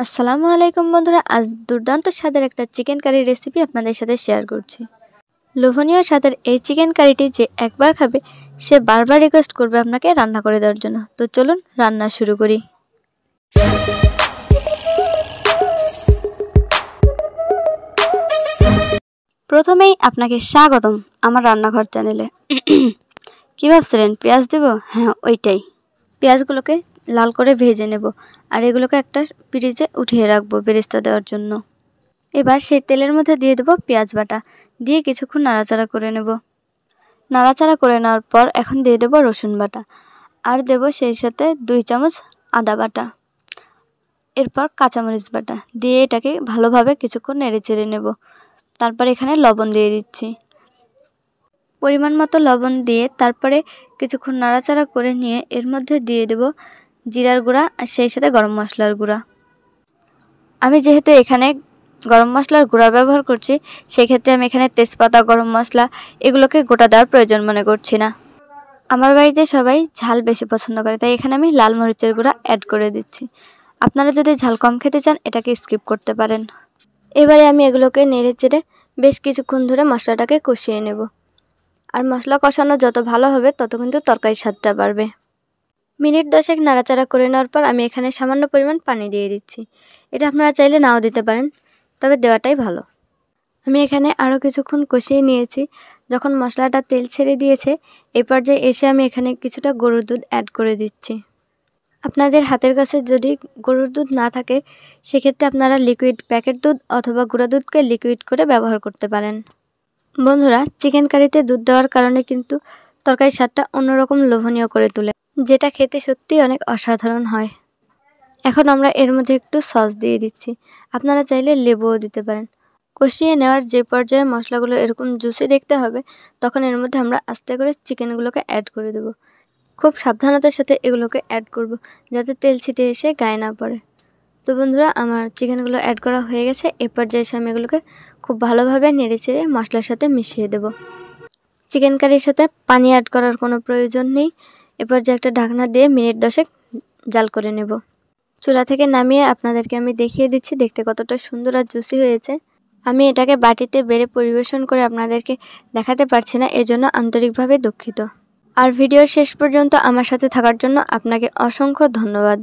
আসসালামু আলাইকুম বন্ধুরা, আজ দুর্দান্ত স্বাদের একটা চিকেন কারি রেসিপি আপনাদের সাথে শেয়ার করছি। লোভনীয় স্বাদের এই চিকেন কারিটি যে একবার খাবে সে বারবার রিকোয়েস্ট করবে আপনাকে রান্না করে দেওয়ার জন্য। তো চলুন রান্না শুরু করি। প্রথমেই আপনাকে স্বাগতম আমার রান্নাঘর চ্যানেলে। কী ভাবছিলেন পেঁয়াজ দেব? হ্যাঁ, ওইটাই। পেঁয়াজগুলোকে লাল করে ভেজে নেব আর এগুলোকে একটা ফ্রিজে উঠিয়ে রাখবো বেরেস্তা দেওয়ার জন্য। এবার সেই তেলের মধ্যে দিয়ে দেবো পেঁয়াজ বাটা, দিয়ে কিছুক্ষণ নাড়াচাড়া করে নেব। নাড়াচাড়া করে নেওয়ার পর এখন দিয়ে দেবো রসুন বাটা আর দেব সেই সাথে 2 চামচ আদা বাটা, এরপর কাঁচামরিচ বাটা দিয়ে এটাকে ভালোভাবে কিছুক্ষণ নেড়ে চেড়ে নেব। তারপর এখানে লবণ দিয়ে দিচ্ছি, পরিমাণ মতো লবণ দিয়ে তারপরে কিছুক্ষণ নাড়াচাড়া করে নিয়ে এর মধ্যে দিয়ে দেব জিরার গুঁড়া আর সেই সাথে গরম মশলার গুঁড়া। আমি যেহেতু এখানে গরম মশলার গুঁড়া ব্যবহার করছি সেক্ষেত্রে আমি এখানে তেজপাতা, গরম মশলা এগুলোকে গোটা দেওয়ার প্রয়োজন মনে করছি না। আমার বাড়িতে সবাই ঝাল বেশি পছন্দ করে, তাই এখানে আমি লাল মরিচের গুঁড়া অ্যাড করে দিচ্ছি। আপনারা যদি ঝাল কম খেতে চান এটাকে স্কিপ করতে পারেন। এবারে আমি এগুলোকে নেড়ে চেড়ে বেশ কিছুক্ষণ ধরে মশলাটাকে কষিয়ে নেব। আর মশলা কষানো যত ভালো হবে তত কিন্তু তরকারির স্বাদটা বাড়বে। মিনিট 10 নাড়াচাড়া করে নেওয়ার পর আমি এখানে সামান্য পরিমাণ পানি দিয়ে দিচ্ছি। এটা আপনারা চাইলে নাও দিতে পারেন, তবে দেওয়াটাই ভালো। আমি এখানে আরও কিছুক্ষণ কষিয়ে নিয়েছি। যখন মশলাটা তেল ছেড়ে দিয়েছে এই পর্যায়ে এসে আমি এখানে কিছুটা গরুর দুধ অ্যাড করে দিচ্ছি। আপনাদের হাতের কাছে যদি গরুর দুধ না থাকে সেক্ষেত্রে আপনারা লিকুইড প্যাকেট দুধ অথবা গুঁড়া দুধকে লিকুইড করে ব্যবহার করতে পারেন। বন্ধুরা, চিকেন কারিতে দুধ দেওয়ার কারণে কিন্তু তরকারির স্বাদটা অন্যরকম লোভনীয় করে তোলে, যেটা খেতে সত্যিই অনেক অসাধারণ হয়। এখন আমরা এর মধ্যে একটু সস দিয়ে দিচ্ছি, আপনারা চাইলে লেবুও দিতে পারেন। কষিয়ে নেওয়ার যে পর্যায়ে মশলাগুলো এরকম জুসি দেখতে হবে তখন এর মধ্যে আমরা আস্তে করে চিকেনগুলোকে অ্যাড করে দেব। খুব সাবধানতার সাথে এগুলোকে অ্যাড করব যাতে তেল ছিটে এসে গায়ে না পড়ে। তো বন্ধুরা, আমার চিকেনগুলো অ্যাড করা হয়ে গেছে। এ পর্যায়ে এসে আমি এগুলোকে খুব ভালোভাবে নেড়ে চেড়ে মশলার সাথে মিশিয়ে দেব। চিকেন কারির সাথে পানি অ্যাড করার কোনো প্রয়োজন নেই। এ পর্যায়ে একটা ঢাকনা দিয়ে মিনিট 10 জাল করে নেব। চুলা থেকে নামিয়ে আপনাদেরকে আমি দেখিয়ে দিচ্ছি দেখতে কতটা সুন্দর আর জুসি হয়েছে। আমি এটাকে বাটিতে বেড়ে পরিবেশন করে আপনাদেরকে দেখাতে পারছি না, এজন্য আন্তরিকভাবে দুঃখিত। আর ভিডিওর শেষ পর্যন্ত আমার সাথে থাকার জন্য আপনাকে অসংখ্য ধন্যবাদ।